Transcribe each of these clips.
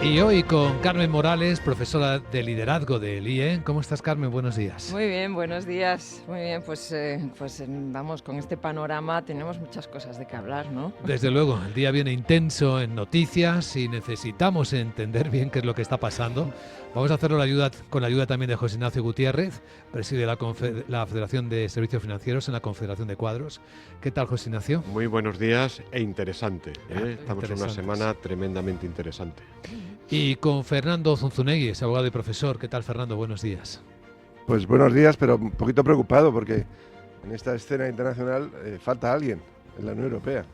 Y hoy con Carmen Morales, profesora de liderazgo del IE. ¿Cómo estás, Carmen? Buenos días. Muy bien, buenos días. Muy bien, vamos, con este panorama tenemos muchas cosas de qué hablar, ¿no? Desde luego, el día viene intenso en noticias y necesitamos entender bien qué es lo que está pasando. Vamos a hacerlo con la ayuda también de José Ignacio Gutiérrez, preside la Federación de Servicios Financieros en la Confederación de Cuadros. ¿Qué tal, José Ignacio? Muy buenos días e interesante. Estamos en una Interesantes. semana tremendamente interesante. Y con Fernando Zunzunegui, es abogado y profesor. ¿Qué tal, Fernando? Buenos días. Pues buenos días, pero un poquito preocupado porque en esta escena internacional falta alguien en la Unión Europea.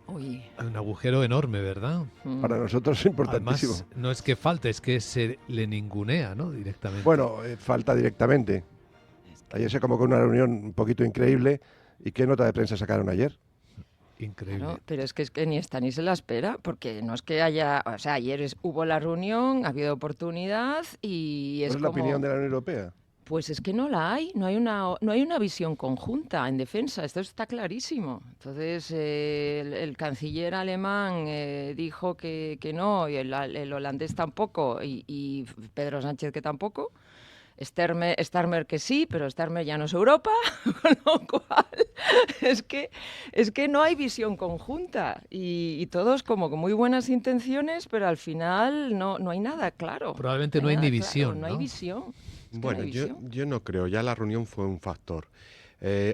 Uy. Hay un agujero enorme, ¿verdad? Para nosotros es importantísimo. Además, no es que falte, es que se le ningunea, ¿no? Directamente. Bueno, falta directamente. Ayer se convocó una reunión un poquito increíble. ¿Y qué nota de prensa sacaron ayer? Increíble. Claro, pero es que ni está ni se la espera, porque no es que haya, o sea, hubo la reunión, ha habido oportunidad y ¿Cuál es es la como, opinión de la Unión Europea? pues es que no la hay, no hay una visión conjunta en defensa, esto está clarísimo. Entonces, el canciller alemán dijo que no, y el holandés tampoco, y Pedro Sánchez que tampoco. Starmer que sí, pero Starmer ya no es Europa, con lo cual es que no hay visión conjunta y todos como con muy buenas intenciones, pero al final no hay nada claro. Probablemente no hay ni visión, no ¿no? hay visión. Es que Bueno, no hay visión. yo no creo, ya la reunión fue un factor.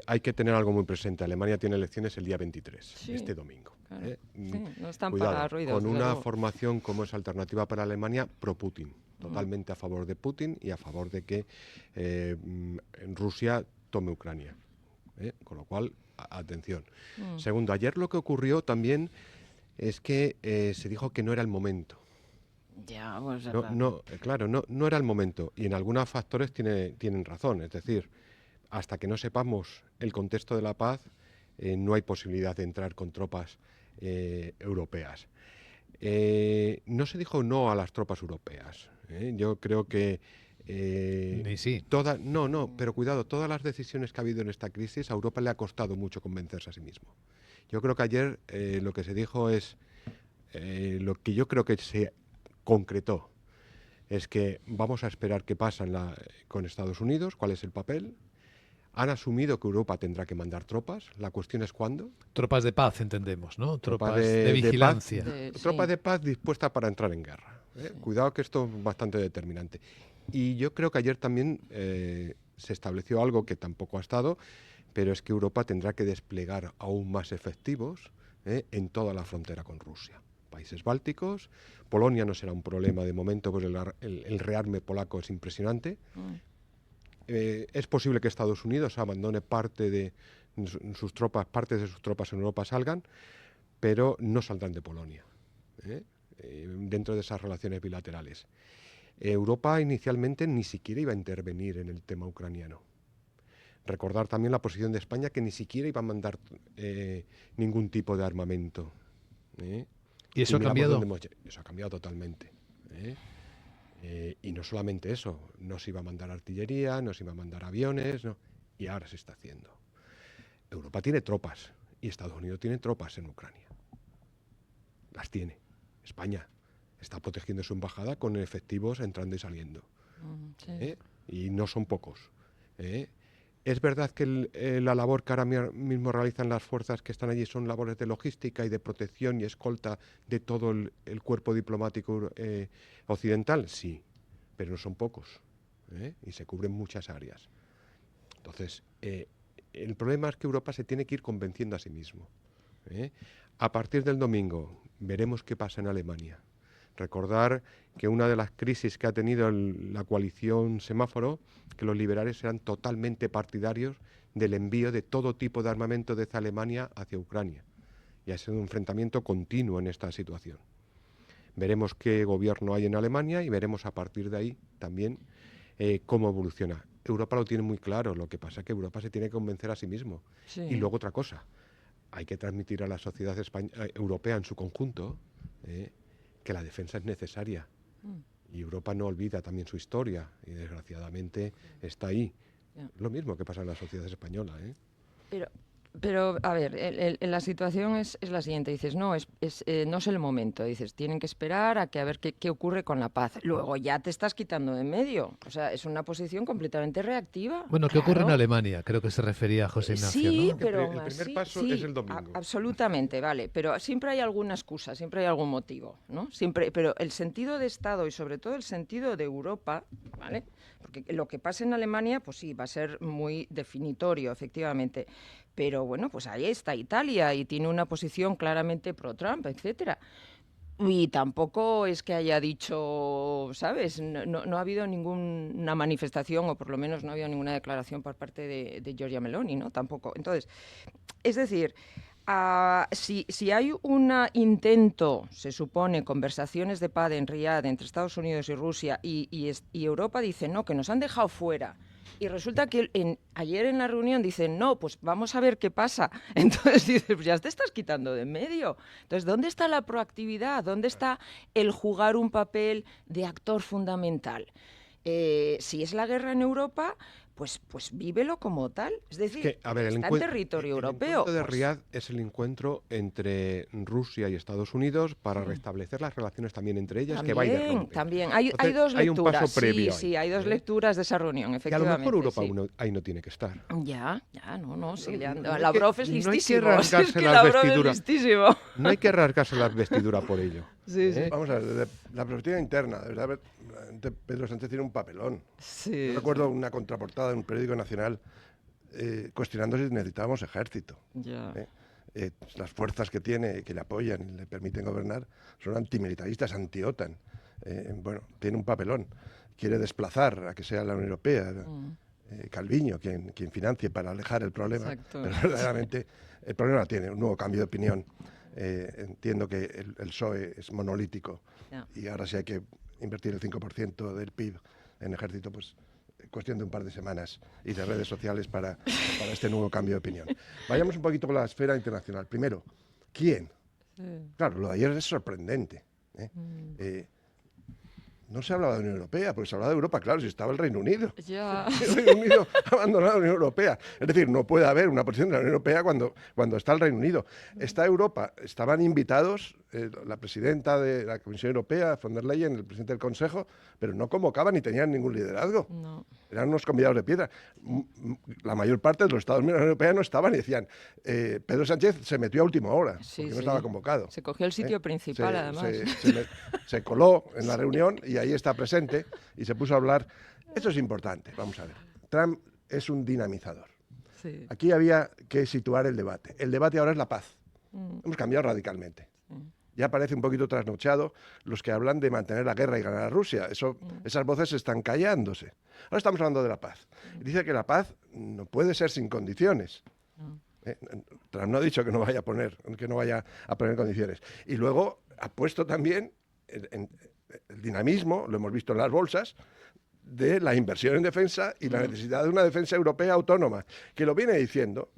Hay que tener algo muy presente. Alemania tiene elecciones el día 23, Sí, este domingo. claro. Sí, no están Cuidado, para ruidos, con desde una luego. formación como es Alternativa para Alemania, pro-Putin. Totalmente a favor de Putin y a favor de que Rusia tome Ucrania. Con lo cual, atención. Segundo, ayer lo que ocurrió también es que se dijo que no era el momento. Ya, pues, Claro, no era el momento. Y en algunos factores tienen razón. Es decir, hasta que no sepamos el contexto de la paz, no hay posibilidad de entrar con tropas europeas. No se dijo no a las tropas europeas. Yo creo que Ni sí. pero cuidado, todas las decisiones que ha habido en esta crisis a Europa le ha costado mucho convencerse a sí mismo. Yo creo que ayer lo que se dijo es lo que yo creo que se concretó es que vamos a esperar qué pasa con Estados Unidos, cuál es el papel. Han asumido que Europa tendrá que mandar tropas. La cuestión es cuándo. Tropas de paz, entendemos, ¿no? Tropa Tropas de vigilancia. Tropa de paz dispuesta para entrar en guerra. Sí. Cuidado que esto es bastante determinante. Y yo creo que ayer también se estableció algo que tampoco ha estado, pero es que Europa tendrá que desplegar aún más efectivos en toda la frontera con Rusia. Países bálticos, Polonia no será un problema de momento, pues el rearme polaco es impresionante. Es posible que Estados Unidos abandone parte de sus tropas en Europa salgan, pero no saldrán de Polonia, dentro de esas relaciones bilaterales. Europa inicialmente ni siquiera iba a intervenir en el tema ucraniano. Recordar también la posición de España, que ni siquiera iba a mandar ningún tipo de armamento. ¿Y eso ha cambiado? Eso ha cambiado totalmente. Y no solamente eso, no se iba a mandar artillería, no se iba a mandar aviones, no, y ahora se está haciendo. Europa tiene tropas y Estados Unidos tiene tropas en Ucrania. Las tiene. España está protegiendo su embajada con efectivos entrando y saliendo. Sí. Y no son pocos. Es verdad que la labor que ahora mismo realizan las fuerzas que están allí son labores de logística y de protección y escolta de todo el cuerpo diplomático occidental, sí, pero no son pocos, y se cubren muchas áreas. Entonces, el problema es que Europa se tiene que ir convenciendo a sí mismo. A partir del domingo veremos qué pasa en Alemania. Recordar que una de las crisis que ha tenido la coalición semáforo, que los liberales eran totalmente partidarios del envío de todo tipo de armamento desde Alemania hacia Ucrania. Y ha sido un enfrentamiento continuo en esta situación. Veremos qué gobierno hay en Alemania y veremos a partir de ahí también cómo evoluciona. Europa lo tiene muy claro, lo que pasa es que Europa se tiene que convencer a sí mismo. Sí. Y luego otra cosa, hay que transmitir a la sociedad europea en su conjunto que la defensa es necesaria. Y Europa no olvida también su historia y desgraciadamente está ahí. Ya. Lo mismo que pasa en la sociedad española. Pero Pero, a ver, la situación es la siguiente. Dices, no, no es el momento. Dices, tienen que esperar a ver qué ocurre con la paz. Luego ya te estás quitando de en medio. O sea, es una posición completamente reactiva. Bueno, ¿qué ocurre en Claro. Alemania? Creo que se refería a José Ignacio, Sí, ¿no? pero El aún primer así, paso sí, es el domingo. absolutamente, vale. Pero siempre hay alguna excusa, siempre hay algún motivo, ¿no? Siempre, pero el sentido de Estado y sobre todo el sentido de Europa, ¿vale? Porque lo que pasa en Alemania, pues sí, va a ser muy definitorio, efectivamente. Pero bueno, pues ahí está Italia y tiene una posición claramente pro-Trump, etcétera. Y tampoco es que haya dicho, ¿sabes? No ha habido ninguna manifestación, o por lo menos no ha habido ninguna declaración por parte de Giorgia Meloni, ¿no? Tampoco. Entonces, es decir, si hay un intento, se supone, conversaciones de paz en Riad entre Estados Unidos y Rusia, y Europa dice, no, que nos han dejado fuera. Y resulta que ayer en la reunión dicen, no, pues vamos a ver qué pasa. Entonces dices, pues ya te estás quitando de en medio. Entonces, ¿dónde está la proactividad? ¿Dónde está el jugar un papel de actor fundamental? Si es la guerra en Europa, pues vívelo como tal. Es decir, Que, a ver, está en territorio el europeo. encuentro de Pues, Riad es el encuentro entre Rusia y Estados Unidos para restablecer las relaciones también entre ellas, que va y derrumbe. también. Hay Entonces, dos hay un lecturas. paso previo Sí, ahí, hay dos ¿eh? lecturas de esa reunión, Y a lo efectivamente. mejor Europa sí. ahí no tiene que estar. Ya, no, sí, No hay Lavrov que- es no hay que listísimo. rasgarse Es que las Lavrov es vestiduras. listísimo. No hay que rasgarse las vestiduras por ello. Sí, sí. Vamos a ver, desde la perspectiva interna, de verdad, Pedro Sánchez tiene un papelón. Sí, Yo recuerdo una contraportada en un periódico nacional cuestionando si necesitábamos ejército. ya. Las fuerzas que tiene, que le apoyan y le permiten gobernar, son antimilitaristas, anti-OTAN. Bueno, tiene un papelón. Quiere desplazar a que sea la Unión Europea. Calviño, quien financie para alejar el problema. Exacto. Pero verdaderamente el problema tiene un nuevo cambio de opinión. Entiendo que el PSOE es monolítico Ya. y ahora sí hay que invertir el 5% del PIB en ejército, pues cuestión de un par de semanas y de redes sociales para este nuevo cambio de opinión. Vayamos un poquito con la esfera internacional. Primero, ¿quién? Claro, lo de ayer es sorprendente. No se hablaba de Unión Europea, porque se hablaba de Europa, claro, si estaba el Reino Unido. Ya. El Reino Unido ha abandonado la Unión Europea. Es decir, no puede haber una posición de la Unión Europea cuando está el Reino Unido. Está Europa, estaban invitados la presidenta de la Comisión Europea, von der Leyen, el presidente del Consejo, pero no convocaban ni tenían ningún liderazgo. No. Eran unos convidados de piedra. La mayor parte de los Estados miembros de la Unión Europea no estaban y decían, Pedro Sánchez se metió a última hora, Sí, porque no sí. estaba convocado. Se cogió el sitio principal, además. Se coló en la reunión y ahí está presente y se puso a hablar. Esto es importante, vamos a ver. Trump es un dinamizador. Sí. Aquí había que situar el debate. El debate ahora es la paz. Hemos cambiado radicalmente. Ya parece un poquito trasnochado los que hablan de mantener la guerra y ganar a Rusia. Esas voces están callándose. Ahora estamos hablando de la paz. Y dice que la paz no puede ser sin condiciones. Trump no ha dicho que no vaya a poner condiciones. Y luego ha puesto también el dinamismo, lo hemos visto en las bolsas, de la inversión en defensa y la necesidad de una defensa europea autónoma, que lo viene diciendo.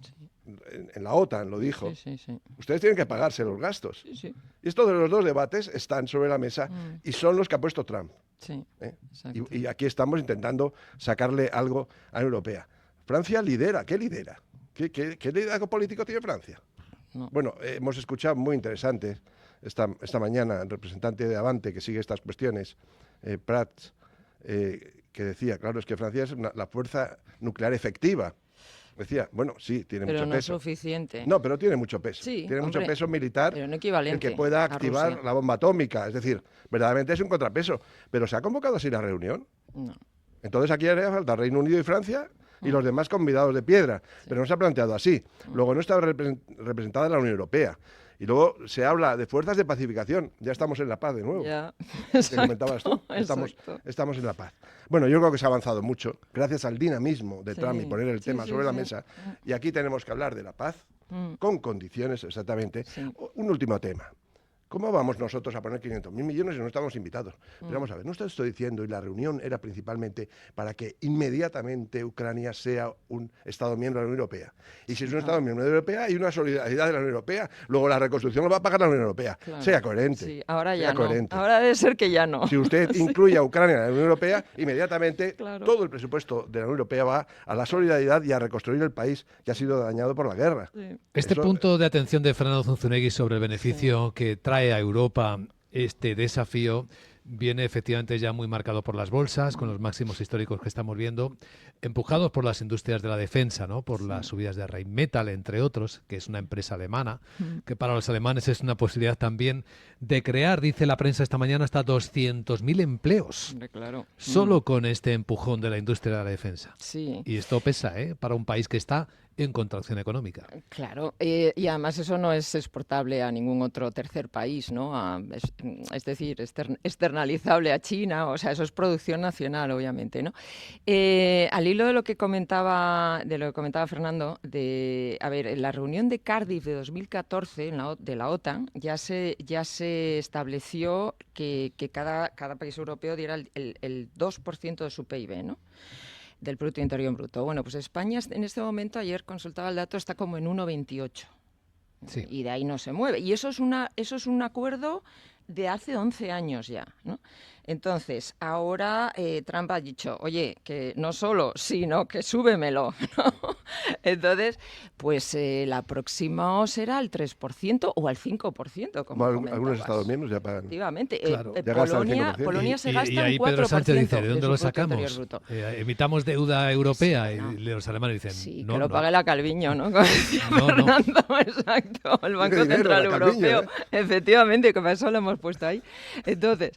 En la OTAN lo dijo. Sí. Ustedes tienen que pagarse los gastos. Sí. Y estos de los dos debates están sobre la mesa y son los que ha puesto Trump. Sí. Exacto. Y aquí estamos intentando sacarle algo a la Europea. Francia lidera. ¿Qué lidera? ¿Qué liderazgo político tiene Francia? No. Bueno, hemos escuchado muy interesante esta mañana al representante de Avante que sigue estas cuestiones, Prats, que decía, claro, es que Francia es la fuerza nuclear efectiva. Decía, bueno, sí, tiene Pero mucho no es peso. suficiente. No, pero tiene mucho peso. Sí, tiene mucho hombre, peso militar pero no el equivalente que pueda a activar Rusia. la bomba atómica. Es decir, verdaderamente es un contrapeso. Pero ¿se ha convocado así la reunión? No. Entonces aquí haría falta Reino Unido y Francia y los demás convidados de piedra. Pero no se ha planteado así. Luego no está representada la Unión Europea. Y luego se habla de fuerzas de pacificación. Ya estamos en la paz de nuevo. Ya. Que comentabas tú. Exacto. Estamos en la paz. Bueno, yo creo que se ha avanzado mucho gracias al dinamismo de Sí. Trump y poner el Sí, tema sí, sobre la sí. mesa. Y aquí tenemos que hablar de la paz con condiciones, exactamente. Sí. Un último tema. ¿Cómo vamos nosotros a poner 500.000 millones si no estamos invitados? Pero vamos a ver, no estoy diciendo, y la reunión era principalmente para que inmediatamente Ucrania sea un Estado miembro de la Unión Europea. Y si es un Estado miembro de la Unión Europea, hay una solidaridad de la Unión Europea. Luego la reconstrucción lo va a pagar la Unión Europea. Claro. Sea coherente. Sí, ahora ya sea no. coherente. Ahora debe ser que ya no. Si usted incluye a Ucrania en la Unión Europea, inmediatamente Claro. todo el presupuesto de la Unión Europea va a la solidaridad y a reconstruir el país que ha sido dañado por la guerra. Sí. Este Eso- punto de atención de Fernando Zunzunegui sobre el beneficio que trae a Europa este desafío viene efectivamente ya muy marcado por las bolsas, con los máximos históricos que estamos viendo, empujados por las industrias de la defensa, ¿no? Por las subidas de Rheinmetall, entre otros, que es una empresa alemana, que para los alemanes es una posibilidad también de crear, dice la prensa esta mañana, hasta 200.000 empleos, Hombre, claro. solo con este empujón de la industria de la defensa. Sí. Y esto pesa, ¿eh? Para un país que está en contracción económica. Claro, y además eso no es exportable a ningún otro tercer país, ¿no? Es decir, externalizable a China, o sea, eso es producción nacional, obviamente, ¿no? Al hilo de lo que comentaba Fernando, a ver, en la reunión de Cardiff de 2014 de la OTAN ya se estableció que cada país europeo diera el 2% de su PIB, ¿no? Del Producto Interior Bruto. Bueno, pues España en este momento, ayer consultaba el dato, está como en 1,28. Sí. Y de ahí no se mueve. Y eso es un acuerdo de hace 11 años ya, ¿no? Entonces, ahora Trump ha dicho, oye, que no solo, sino que súbemelo, ¿no? Entonces, pues la próxima será al 3% o al 5%, como Algunos comentabas. Estados miembros ya pagan. Efectivamente. Claro. Ya gastan el 5%. Polonia se gasta y ahí un 4% Pedro Sánchez dice, ¿de de dónde su lo Producto Interior sacamos? Bruto. Emitamos deuda europea Sí, bueno. y los alemanes dicen, Sí, no, que lo no. pague la Calviño, ¿no? Como decía No, no. Fernando, exacto, el Banco dinero, Central la Calviño, Europeo, efectivamente, que para eso lo hemos puesto ahí. Entonces,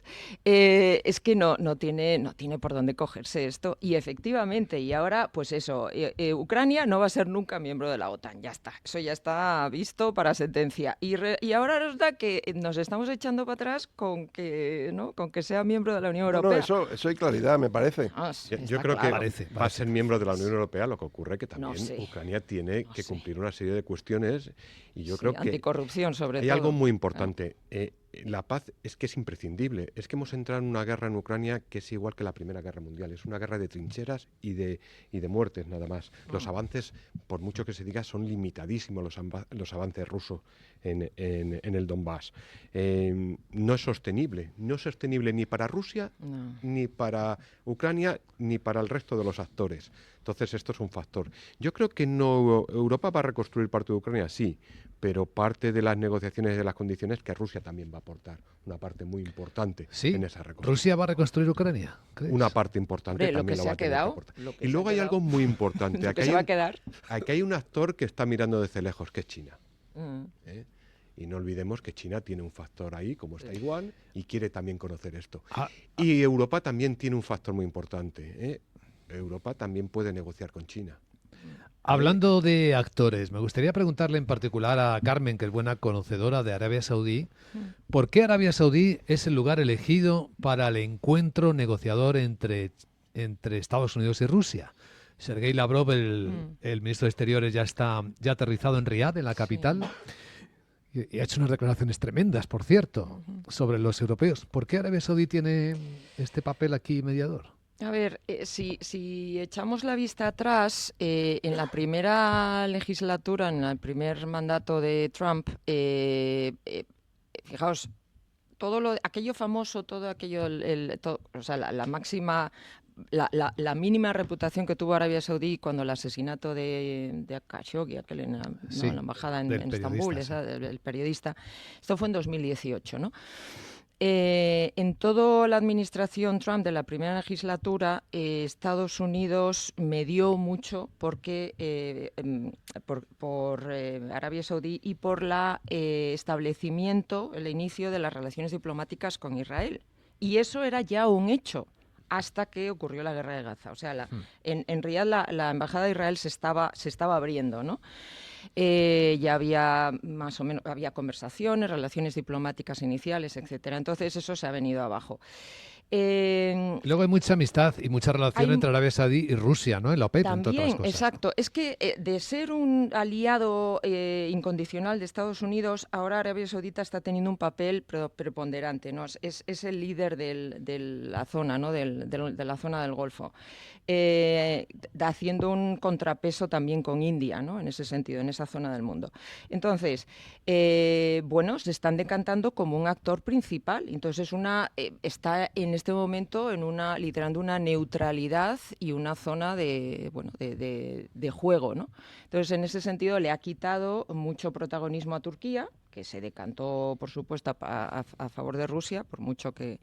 es que no tiene por dónde cogerse esto, y efectivamente, y ahora, pues eso, Ucrania no va a ser nunca miembro de la OTAN, ya está, eso ya está visto para sentencia, y ahora resulta que nos estamos echando para atrás con que sea miembro de la Unión No, Europea. eso hay claridad, me parece. Yo Está creo claro. que va a ser miembro de la Unión Europea, lo que ocurre que No también sé. Ucrania tiene No que sé. cumplir una serie de cuestiones y yo Sí, creo que anticorrupción, sobre hay todo. algo muy importante. La paz es que es imprescindible. Es que hemos entrado en una guerra en Ucrania que es igual que la Primera Guerra Mundial. Es una guerra de trincheras y de muertes, nada más. Los avances, por mucho que se diga, son limitadísimos los avances rusos en el Donbass. No es sostenible. No es sostenible ni para Rusia, No. ni para Ucrania, ni para el resto de los actores. Entonces, esto es un factor. Yo creo que no Europa va a reconstruir parte de Ucrania, sí, pero parte de las negociaciones y de las condiciones que Rusia también va a aportar una parte muy importante Sí, en esa reconstrucción. Rusia va a reconstruir Ucrania, ¿crees? Una parte importante Hombre, lo también que lo se va ha a tener que quedado, aportar. lo que Y se luego ha hay quedado. algo muy importante. Lo Aquí que hay se va a un- quedar. Aquí hay un actor que está mirando desde lejos, que es China. Mm. ¿eh? Y no olvidemos que China tiene un factor ahí, como es Taiwán, y quiere también conocer esto. Y Europa también tiene un factor muy importante. Europa también puede negociar con China. Hablando de actores, me gustaría preguntarle en particular a Carmen, que es buena conocedora de Arabia Saudí, ¿por qué Arabia Saudí es el lugar elegido para el encuentro negociador entre Estados Unidos y Rusia? Sergei Lavrov, el ministro de Exteriores, ya ha aterrizado en Riad, en la capital, y ha hecho unas declaraciones tremendas, por cierto, sobre los europeos. ¿Por qué Arabia Saudí tiene este papel aquí mediador? A ver, si echamos la vista atrás, en la primera legislatura, en el primer mandato de Trump, fijaos, aquello famoso, todo aquello, o sea, la máxima, la mínima reputación que tuvo Arabia Saudí cuando el asesinato de Khashoggi, en Sí, la embajada del en Estambul, periodista, el periodista, esto fue en 2018, ¿no? En toda la administración Trump de la primera legislatura, Estados Unidos medió mucho porque por Arabia Saudí y por el inicio de las relaciones diplomáticas con Israel. Y eso era ya un hecho hasta que ocurrió la guerra de Gaza. O sea, en Riad la embajada de Israel se estaba abriendo, ¿no? Ya había más o menos conversaciones, relaciones diplomáticas iniciales, etcétera. Entonces eso se ha venido abajo. Luego hay mucha amistad y mucha relación entre Arabia Saudí y Rusia, ¿no? En la OPEP, entre otras También, cosas. exacto. Es que de ser un aliado incondicional de Estados Unidos, ahora Arabia Saudita está teniendo un papel preponderante, ¿no? Es el líder de la zona, ¿no? De la zona del Golfo. Haciendo un contrapeso también con India, ¿no? En ese sentido, en esa zona del mundo. Entonces, bueno, se están decantando como un actor principal. Entonces, está en este momento liderando una neutralidad y una zona de juego, ¿no? Entonces, en ese sentido, le ha quitado mucho protagonismo a Turquía, que se decantó, por supuesto, a favor de Rusia, por mucho que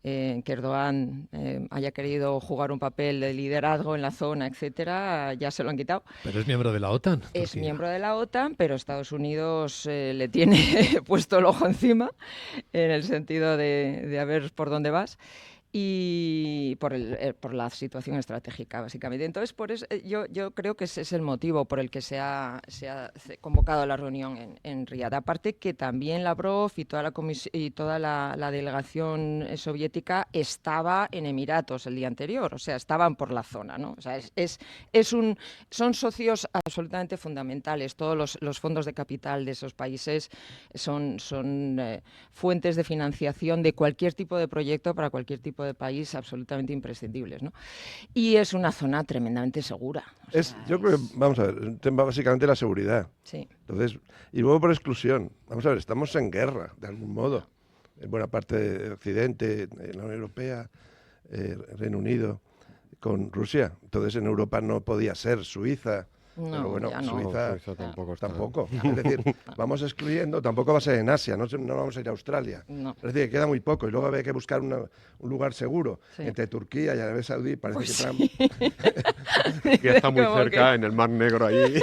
Erdogan haya querido jugar un papel de liderazgo en la zona, etcétera, ya se lo han quitado. Pero es miembro de la OTAN. Es Turquía. miembro de la OTAN, pero Estados Unidos le tiene puesto el ojo encima, en el sentido de a ver por dónde vas. Y por la situación estratégica, básicamente. Entonces, por eso, yo creo que ese es el motivo por el que se ha convocado la reunión en Riad. Aparte que también Lavrov y toda la delegación soviética estaba en Emiratos el día anterior, o sea, estaban por la zona, ¿no? O sea, son socios absolutamente fundamentales. Todos los fondos de capital de esos países son fuentes de financiación de cualquier tipo de proyecto para cualquier tipo de país absolutamente imprescindibles, ¿no? Y es una zona tremendamente segura. Yo creo que, vamos a ver, el tema básicamente la seguridad. Sí. Entonces, y luego por exclusión. Vamos a ver, estamos en guerra, de algún modo. En buena parte de Occidente, la Unión Europea, Reino Unido, con Rusia. Entonces, en Europa no podía ser Suiza. No, pero bueno, ya no. Suiza tampoco. tampoco. Es decir, vamos excluyendo, tampoco va a ser en Asia, no vamos a ir a Australia. No. Es decir, queda muy poco y luego había que buscar un lugar seguro Sí. entre Turquía y Arabia Saudí. Parece Pues que Trump Que está muy Como cerca, que- en el Mar Negro allí.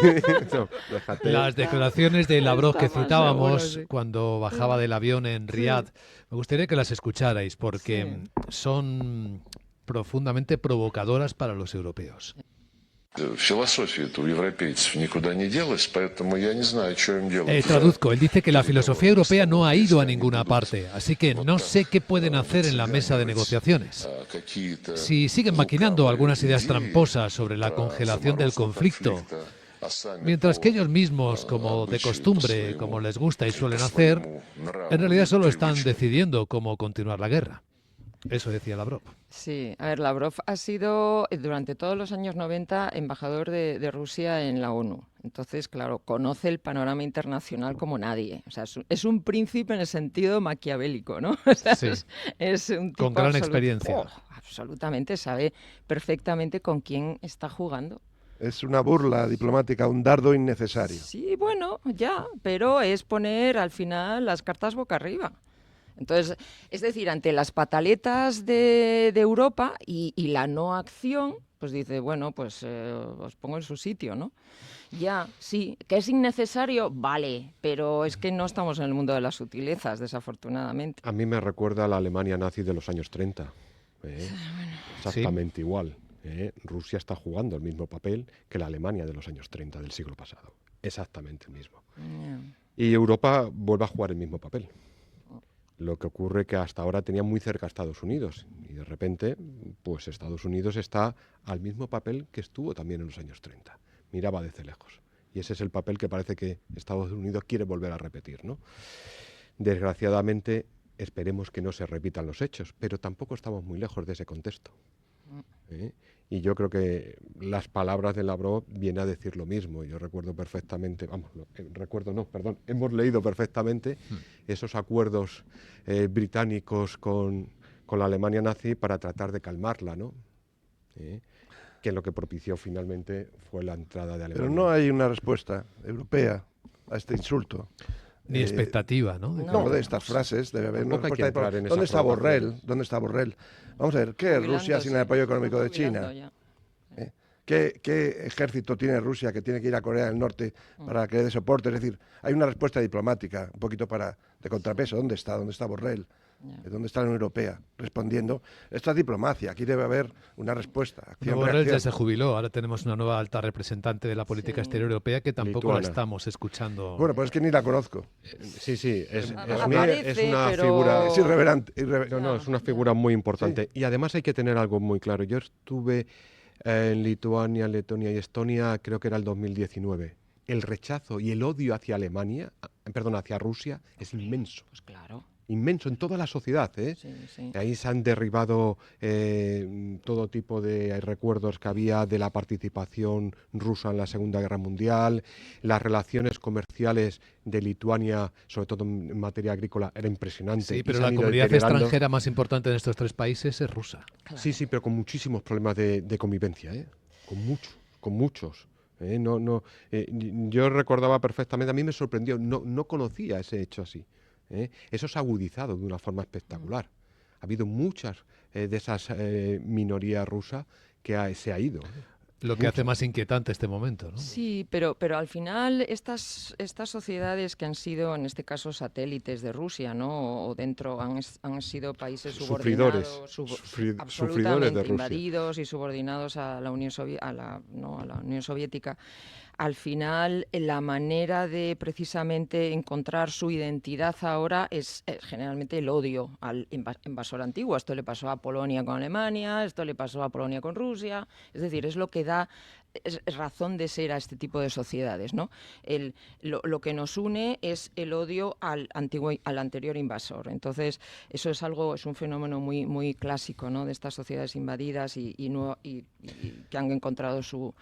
No, déjate. Las declaraciones de Lavrov que Está más citábamos seguro, sí. cuando bajaba del avión en Riad, me gustaría que las escucharais porque Sí. son profundamente provocadoras para los europeos. Философия-то у европейцев никуда не делась, поэтому я не знаю, что им делать. Traduzco, él dice que la filosofía europea no ha ido a ninguna parte, así que no sé qué pueden hacer en la mesa de negociaciones. Si siguen maquinando algunas ideas tramposas sobre la congelación del conflicto, mientras que ellos mismos, como de costumbre, como les gusta y suelen hacer, en realidad solo están decidiendo cómo continuar la guerra. Eso decía Lavrov. Sí, a ver, Lavrov ha sido durante todos los años 90 embajador de Rusia en la ONU. Entonces, claro, conoce el panorama internacional como nadie. O sea, es un príncipe en el sentido maquiavélico, ¿no? O sea, Sí. es un tipo Con gran experiencia. Absolutamente, sabe perfectamente con quién está jugando. es una burla diplomática, un dardo innecesario. Sí, bueno, ya, pero es poner al final las cartas boca arriba. Entonces, es decir, ante las pataletas de Europa y la no acción, pues dice, bueno, pues os pongo en su sitio, ¿no? Ya, sí, que es innecesario, vale, pero es que no estamos en el mundo de las sutilezas, desafortunadamente. A mí me recuerda a la Alemania nazi de los años 30. Exactamente igual. Rusia está jugando el mismo papel que la Alemania de los años 30 del siglo pasado. Exactamente el mismo. Y Europa vuelve a jugar el mismo papel. Lo que ocurre que hasta ahora tenía muy cerca a Estados Unidos y de repente, pues Estados Unidos está al mismo papel que estuvo también en los años 30. Miraba desde lejos. Y ese es el papel que parece que Estados Unidos quiere volver a repetir, ¿no? Desgraciadamente, esperemos que no se repitan los hechos, pero tampoco estamos muy lejos de ese contexto. Y yo creo que las palabras de Lavrov vienen a decir lo mismo. Yo recuerdo perfectamente, hemos leído perfectamente esos acuerdos británicos con la Alemania nazi para tratar de calmarla, ¿no? Que lo que propició finalmente fue la entrada de Alemania. Pero no hay una respuesta europea a este insulto. Ni expectativa, ¿no? No, de estas frases debe haber una Tampoco hay que respuesta. entrar en ¿Dónde esa está Borrell? provocación. ¿Dónde está Borrell? Vamos a ver, ¿qué es Rusia sin el apoyo económico de China? ¿Qué ejército tiene Rusia que tiene que ir a Corea del Norte para que le dé soporte? Es decir, hay una respuesta diplomática, un poquito de contrapeso. ¿Dónde está? ¿Dónde está Borrell? ¿Dónde está la Unión Europea? Respondiendo, esto es diplomacia, aquí debe haber una respuesta. Acción, Borrell ya reacción. se jubiló, ahora tenemos una nueva alta representante de la política exterior europea que tampoco la Lituana. estamos escuchando. Bueno, pues es que ni la conozco. Sí, sí, es Aparece, una pero- figura... Es irreverente. No, es una figura muy importante. Y además hay que tener algo muy claro. Yo estuve en Lituania, Letonia y Estonia, creo que era el 2019. El rechazo y el odio hacia hacia Rusia es inmenso. Pues claro. Inmenso en toda la sociedad, ¿eh? Sí, sí. Ahí se han derribado todo tipo de recuerdos que había de la participación rusa en la Segunda Guerra Mundial, las relaciones comerciales de Lituania, sobre todo en materia agrícola, era impresionante. Sí, y pero se la han ido comunidad deteriorando. extranjera más importante en estos 3 países es rusa. Claro. Sí, pero con muchísimos problemas de convivencia, ¿eh? Con muchos. Yo recordaba perfectamente, a mí me sorprendió, no conocía ese hecho así. Eso se ha agudizado de una forma espectacular. Ha habido muchas de esas minorías rusas que se ha ido. Lo que hace más inquietante este momento, ¿no? Sí, pero al final estas sociedades que han sido, en este caso, satélites de Rusia, ¿no? O dentro han sido países Sufridores, subordinados, sufridores absolutamente de Rusia. invadidos y subordinados a la Unión Soviética. Al final, la manera de precisamente encontrar su identidad ahora es generalmente el odio al invasor antiguo. Esto le pasó a Polonia con Alemania, esto le pasó a Polonia con Rusia. Es decir, es lo que da es razón de ser a este tipo de sociedades, ¿no? Lo que nos une es el odio al anterior invasor. Entonces, eso es un fenómeno muy, muy clásico, ¿no? De estas sociedades invadidas y que han encontrado su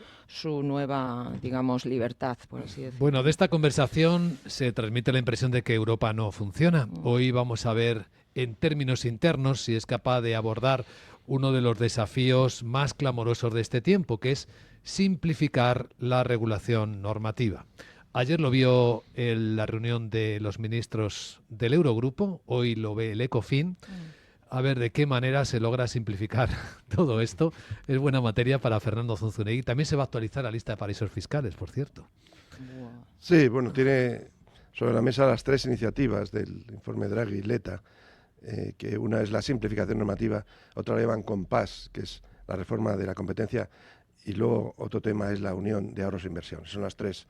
nueva, digamos, libertad, por así decirlo. Bueno, de esta conversación se transmite la impresión de que Europa no funciona. Hoy vamos a ver en términos internos si es capaz de abordar uno de los desafíos más clamorosos de este tiempo, que es simplificar la regulación normativa. Ayer lo vio en la reunión de los ministros del Eurogrupo, hoy lo ve el ECOFIN. A ver de qué manera se logra simplificar todo esto. Es buena materia para Fernando Zunzunegui. También se va a actualizar la lista de paraísos fiscales, por cierto. Sí, bueno, tiene sobre la mesa las 3 iniciativas del informe Draghi-Letta, que una es la simplificación normativa, otra la llaman Compás, que es la reforma de la competencia, y luego otro tema es la unión de ahorros e inversión. Son las 3.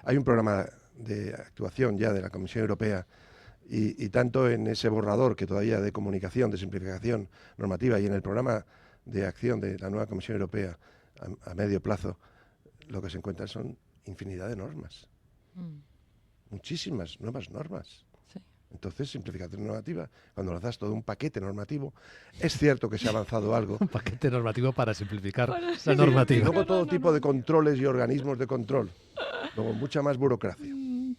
Hay un programa de actuación ya de la Comisión Europea y tanto en ese borrador que todavía de comunicación, de simplificación normativa y en el programa de acción de la nueva Comisión Europea a medio plazo, lo que se encuentra son infinidad de normas. Muchísimas nuevas normas. Sí. Entonces, simplificación normativa, cuando lanzas todo un paquete normativo, es cierto que se ha avanzado algo. Un paquete normativo para simplificar Para la simplificar. Y normativa. luego todo tipo de controles y organismos de control. Luego mucha más burocracia.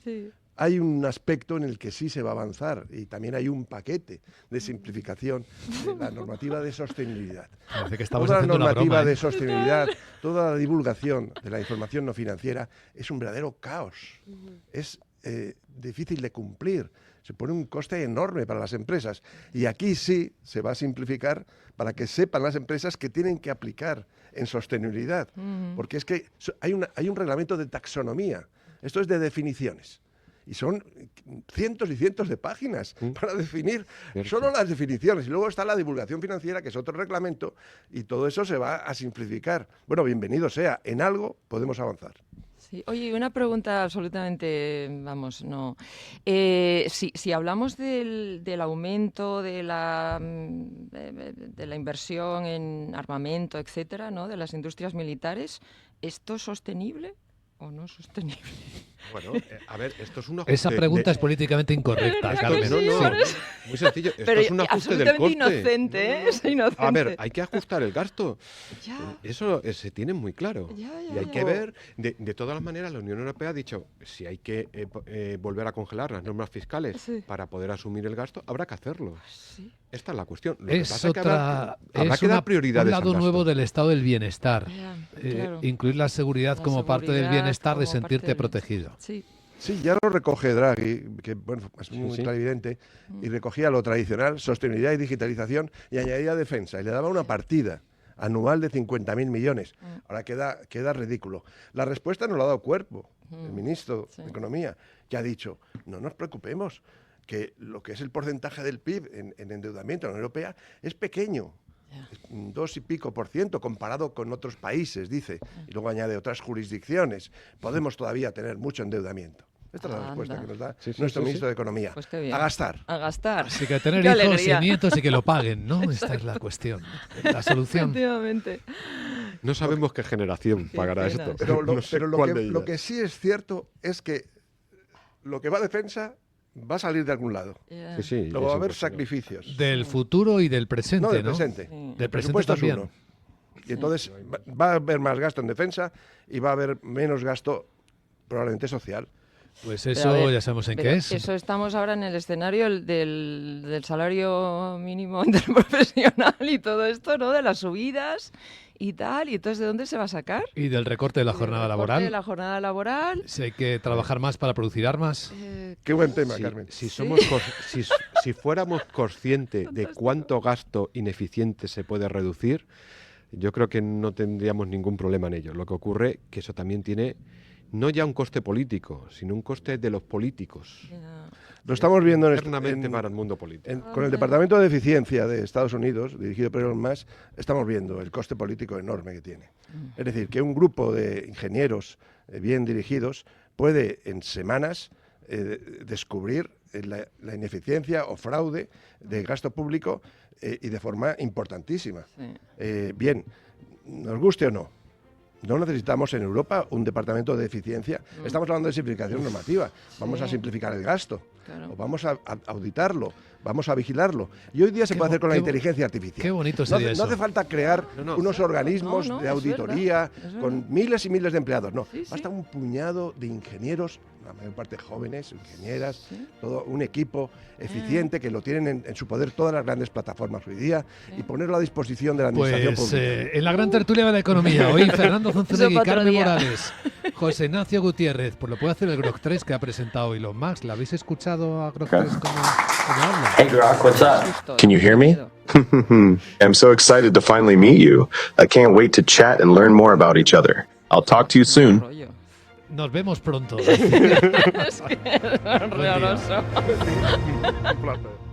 Sí. Hay un aspecto en el que sí se va a avanzar y también hay un paquete de simplificación de la normativa de sostenibilidad. Parece que estamos Toda la haciendo una normativa broma, de ¿eh? sostenibilidad, toda la divulgación de la información no financiera es un verdadero caos. Es difícil de cumplir. Se pone un coste enorme para las empresas. Y aquí sí se va a simplificar para que sepan las empresas que tienen que aplicar en sostenibilidad. Porque es que hay un reglamento de taxonomía. Esto es de definiciones. Y son cientos y cientos de páginas para definir solo las definiciones. Y luego está la divulgación financiera, que es otro reglamento, y todo eso se va a simplificar. Bueno, bienvenido sea. En algo podemos avanzar. Sí. Oye, una pregunta absolutamente, vamos, no. Si hablamos del aumento de la inversión en armamento, etcétera, ¿no? De las industrias militares, ¿esto es sostenible o no es sostenible? Bueno, a ver, esto es una... Esa pregunta es políticamente incorrecta, Carmen. No, muy sencillo. Esto Pero es un ajuste del absolutamente coste. inocente, ¿eh? Es inocente. A ver, hay que ajustar el gasto. Ya. Eso se tiene muy claro. Ya, Y hay ya. que ver, de todas las maneras, la Unión Europea ha dicho, si hay que volver a congelar las normas fiscales Sí. para poder asumir el gasto, habrá que hacerlo. Sí. Esta es la cuestión. Lo que Es pasa es que otra, habrá es que dar un prioridades al lado gasto. nuevo del estado del bienestar. Ya, claro. Incluir la seguridad La como parte del seguridad bienestar, de como parte sentirte del- protegido. Sí. Sí, ya lo recoge Draghi, que bueno, es muy sí. clarividente, y recogía lo tradicional, sostenibilidad y digitalización, y añadía defensa, y le daba una partida anual de 50.000 millones. Ahora queda ridículo. La respuesta no la ha dado Cuerpo, el ministro Sí. de Economía, que ha dicho, no nos preocupemos, que lo que es el porcentaje del PIB en endeudamiento en la Unión Europea es pequeño. 2 y pico % comparado con otros países, dice, y luego añade otras jurisdicciones. Podemos todavía tener mucho endeudamiento. Esta es la respuesta que nos da nuestro ministro de Economía. Pues qué bien. A gastar. A gastar. Así que tener Qué hijos alegría. y nietos y que lo paguen, ¿no? Esta es la cuestión, la solución. Efectivamente. No sabemos qué generación Qué pagará pena. esto. Pero, No sé lo cuál de lo ellas. que sí es cierto es que lo que va a defensa va a salir de algún lado. Ya. Sí, sí, Luego va a eso haber pues, claro. sacrificios. Del futuro y del presente, No, ¿no? del presente. Sí. Del El presente presupuesto es también. uno. Y entonces va a haber más gasto en defensa y va a haber menos gasto probablemente social. Pues Pero eso a ver, ya sabemos en pero qué es. Eso estamos ahora en el escenario del salario mínimo interprofesional y todo esto, ¿no? De las subidas y tal. Y entonces, ¿de dónde se va a sacar? Y del recorte de la Del jornada recorte laboral. De la jornada laboral. Si hay que trabajar más para producir armas. Qué buen tema, Si, Carmen. si fuéramos conscientes de cuánto gasto ineficiente se puede reducir, yo creo que no tendríamos ningún problema en ello. Lo que ocurre que eso también tiene no ya un coste político, sino un coste de los políticos. Ya. Lo estamos viendo Internamente para el mundo político. con el Departamento de Eficiencia de Estados Unidos, dirigido por Elon Musk, estamos viendo el coste político enorme que tiene. Es decir, que un grupo de ingenieros bien dirigidos puede en semanas descubrir la ineficiencia o fraude del gasto público y de forma importantísima. Sí. Bien, nos guste o no, no necesitamos en Europa un departamento de eficiencia. Estamos hablando de simplificación normativa. Vamos a simplificar el gasto. Claro. O vamos a auditarlo, vamos a vigilarlo. Y hoy día se puede hacer con la inteligencia artificial. Qué bonito No sería hace, eso. no hace falta crear unos organismos No, de es auditoría verdad, es con verdad. miles y miles de empleados. No, Sí, sí. basta un puñado de ingenieros, la mayor parte jóvenes, ingenieras, todo un equipo eficiente que lo tienen en su poder todas las grandes plataformas hoy día y ponerlo a disposición de la administración Pues pública. en la gran tertulia de la economía, hoy Fernando Zunzunegui, Eso para otro Carmen día. Morales, José Ignacio Gutiérrez, pues lo puede hacer el Grok 3 que ha presentado hoy Elon Musk. ¿La habéis escuchado a Grok 3 cómo habla? Hey Grok, what's up? Justo, Can you hear me? miedo. I'm so excited to finally meet you. I can't wait to chat and learn more about each other. I'll talk to you soon. Rollo. Nos vemos pronto. Es que es horroroso. Un placer.